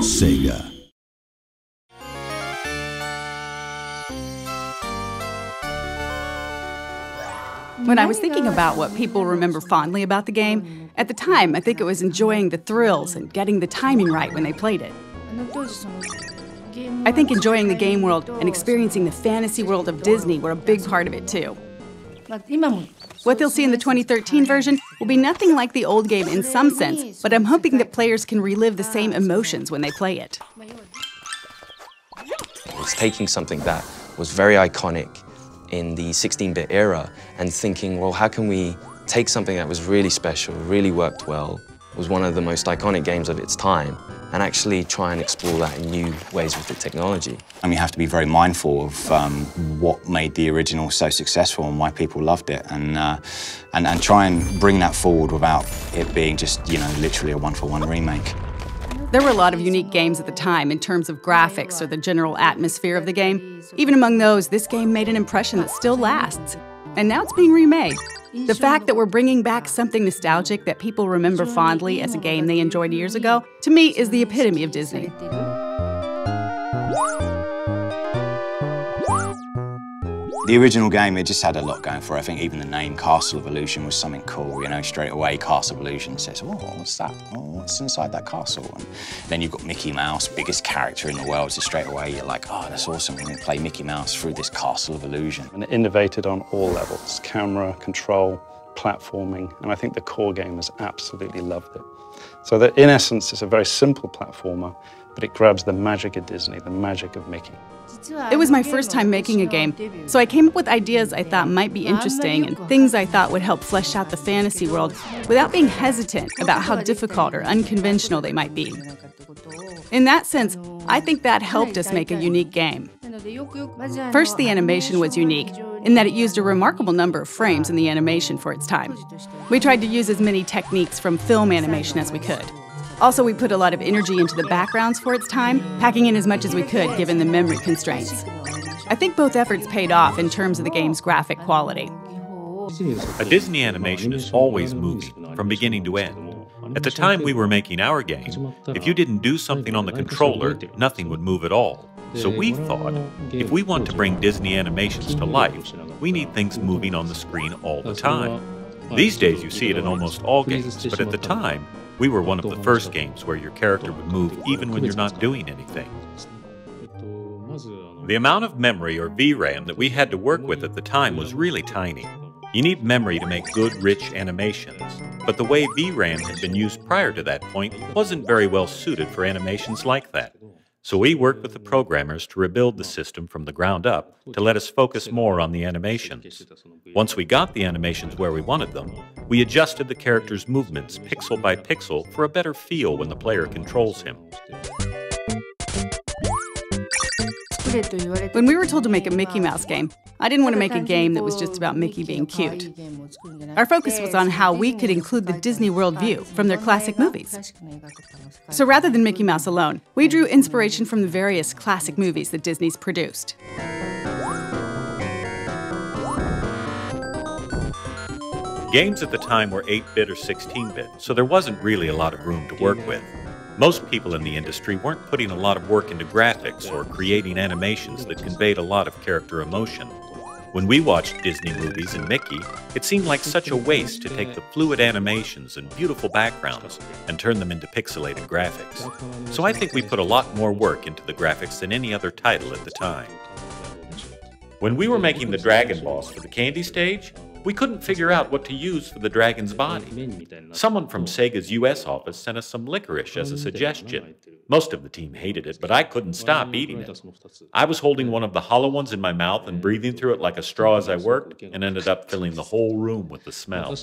Sega. When I was thinking about what people remember fondly about the game, at the time I think it was enjoying the thrills and getting the timing right when they played it. I think enjoying the game world and experiencing the fantasy world of Disney were a big part of it too. What they'll see in the 2013 version will be nothing like the old game in some sense, but I'm hoping that players can relive the same emotions when they play it. It's taking something that was very iconic in the 16-bit era and thinking, well, how can we take something that was really special, really worked well, was one of the most iconic games of its time, and actually try and explore that in new ways with the technology. And we have to be very mindful of what made the original so successful and why people loved it, and try and bring that forward without it being just, you know, literally a one-for-one remake. There were a lot of unique games at the time in terms of graphics or the general atmosphere of the game. Even among those, this game made an impression that still lasts. And now it's being remade. The fact that we're bringing back something nostalgic that people remember fondly as a game they enjoyed years ago, to me, is the epitome of Disney. The original game, it just had a lot going for it. I think even the name Castle of Illusion was something cool, you know, straight away Castle of Illusion says, oh, what's that? Oh, what's inside that castle? And then you've got Mickey Mouse, biggest character in the world, so straight away you're like, oh, that's awesome, we're going to play Mickey Mouse through this Castle of Illusion. And it innovated on all levels, camera, control, platforming, and I think the core gamers absolutely loved it. So that in essence, it's a very simple platformer, but it grabs the magic of Disney, the magic of Mickey. It was my first time making a game, so I came up with ideas I thought might be interesting and things I thought would help flesh out the fantasy world without being hesitant about how difficult or unconventional they might be. In that sense, I think that helped us make a unique game. First, the animation was unique in that it used a remarkable number of frames in the animation for its time. We tried to use as many techniques from film animation as we could. Also, we put a lot of energy into the backgrounds for its time, packing in as much as we could given the memory constraints. I think both efforts paid off in terms of the game's graphic quality. A Disney animation is always moving, from beginning to end. At the time we were making our game, if you didn't do something on the controller, nothing would move at all. So we thought, if we want to bring Disney animations to life, we need things moving on the screen all the time. These days you see it in almost all games, but at the time, we were one of the first games where your character would move even when you're not doing anything. The amount of memory, or VRAM, that we had to work with at the time was really tiny. You need memory to make good, rich animations, but the way VRAM had been used prior to that point wasn't very well suited for animations like that. So we worked with the programmers to rebuild the system from the ground up to let us focus more on the animations. Once we got the animations where we wanted them, we adjusted the character's movements pixel by pixel for a better feel when the player controls him. When we were told to make a Mickey Mouse game, I didn't want to make a game that was just about Mickey being cute. Our focus was on how we could include the Disney World view from their classic movies. So rather than Mickey Mouse alone, we drew inspiration from the various classic movies that Disney's produced. Games at the time were 8-bit or 16-bit, so there wasn't really a lot of room to work with. Most people in the industry weren't putting a lot of work into graphics or creating animations that conveyed a lot of character emotion. When we watched Disney movies and Mickey, it seemed like such a waste to take the fluid animations and beautiful backgrounds and turn them into pixelated graphics. So I think we put a lot more work into the graphics than any other title at the time. When we were making the Dragon Boss for the Candy stage, we couldn't figure out what to use for the dragon's body. Someone from Sega's US office sent us some licorice as a suggestion. Most of the team hated it, but I couldn't stop eating it. I was holding one of the hollow ones in my mouth and breathing through it like a straw as I worked, and ended up filling the whole room with the smell.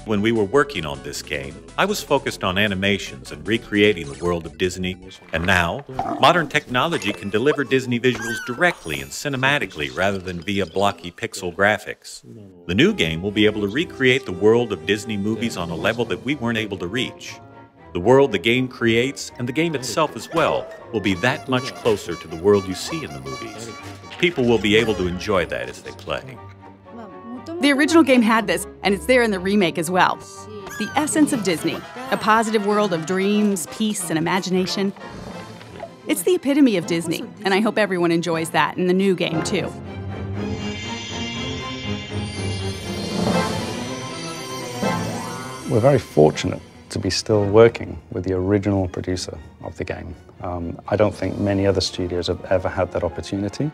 When we were working on this game, I was focused on animations and recreating the world of Disney, and now, modern technology can deliver Disney visuals directly and cinematically rather than via blocky pixel graphics. The new game will be able to recreate the world of Disney movies on a level that we weren't able to reach. The world the game creates, and the game itself as well, will be that much closer to the world you see in the movies. People will be able to enjoy that as they play. The original game had this, and it's there in the remake as well. the essence of Disney, a positive world of dreams, peace, and imagination. It's the epitome of Disney, and I hope everyone enjoys that in the new game, too. We're very fortunate to be still working with the original producer of the game. I don't think many other studios have ever had that opportunity.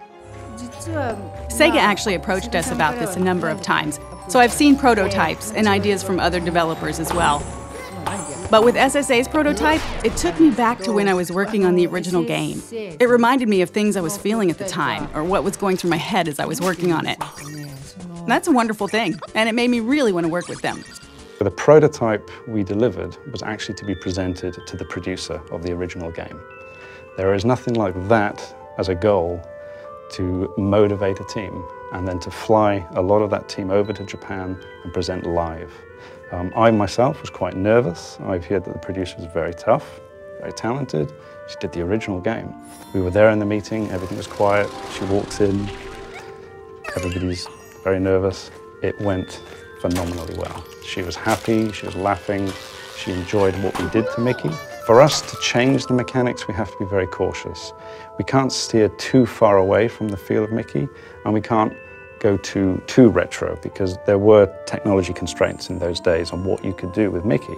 Sega actually approached us about this a number of times, so I've seen prototypes and ideas from other developers as well. But with SSA's prototype, it took me back to when I was working on the original game. It reminded me of things I was feeling at the time, or what was going through my head as I was working on it. That's a wonderful thing, and it made me really want to work with them. The prototype we delivered was actually to be presented to the producer of the original game. There is nothing like that as a goal to motivate a team and then to fly a lot of that team over to Japan and present live. I myself was quite nervous. I've heard that the producer was very tough, very talented. She did the original game. We were there in the meeting, everything was quiet. She walks in, everybody's very nervous. It went phenomenally well. She was happy, she was laughing, she enjoyed what we did to Mickey. For us to change the mechanics, we have to be very cautious. We can't steer too far away from the feel of Mickey, and we can't go too retro, because there were technology constraints in those days on what you could do with Mickey.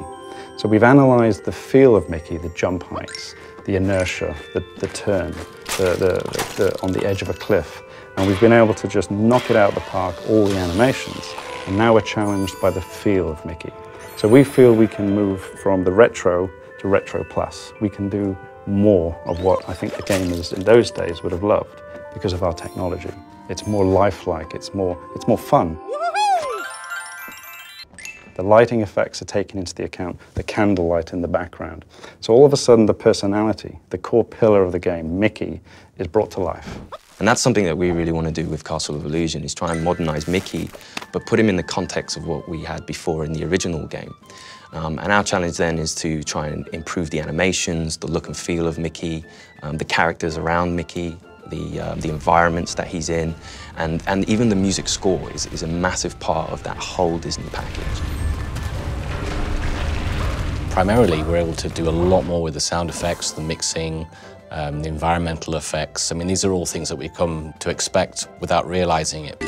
So we've analyzed the feel of Mickey, the jump heights, the inertia, the turn, on the edge of a cliff, and we've been able to just knock it out of the park, all the animations. And now we're challenged by the feel of Mickey. So we feel we can move from the retro to retro plus. We can do more of what I think the gamers in those days would have loved because of our technology. It's more lifelike, it's more fun. The lighting effects are taken into the account, the candlelight in the background. So all of a sudden the personality, the core pillar of the game, Mickey, is brought to life. And that's something that we really want to do with Castle of Illusion, is try and modernize Mickey, but put him in the context of what we had before in the original game. And our challenge then is to try and improve the animations, the look and feel of Mickey, the characters around Mickey, the environments that he's in, and even the music score is a massive part of that whole Disney package. Primarily, we're able to do a lot more with the sound effects, the mixing, the environmental effects. I mean, these are all things that we come to expect without realizing it.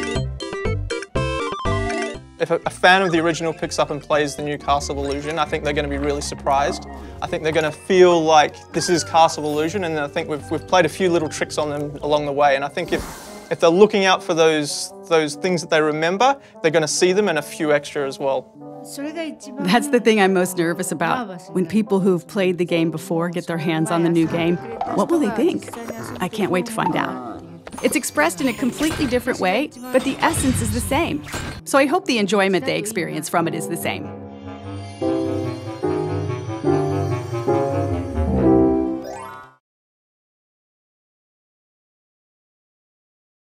If a fan of the original picks up and plays the new Castle of Illusion, I think they're going to be really surprised. I think they're going to feel like this is Castle of Illusion, and I think we've played a few little tricks on them along the way. And I think if they're looking out for those things that they remember, they're going to see them and a few extra as well. That's the thing I'm most nervous about. When people who've played the game before get their hands on the new game, what will they think? I can't wait to find out. It's expressed in a completely different way, but the essence is the same. So I hope the enjoyment they experience from it is the same.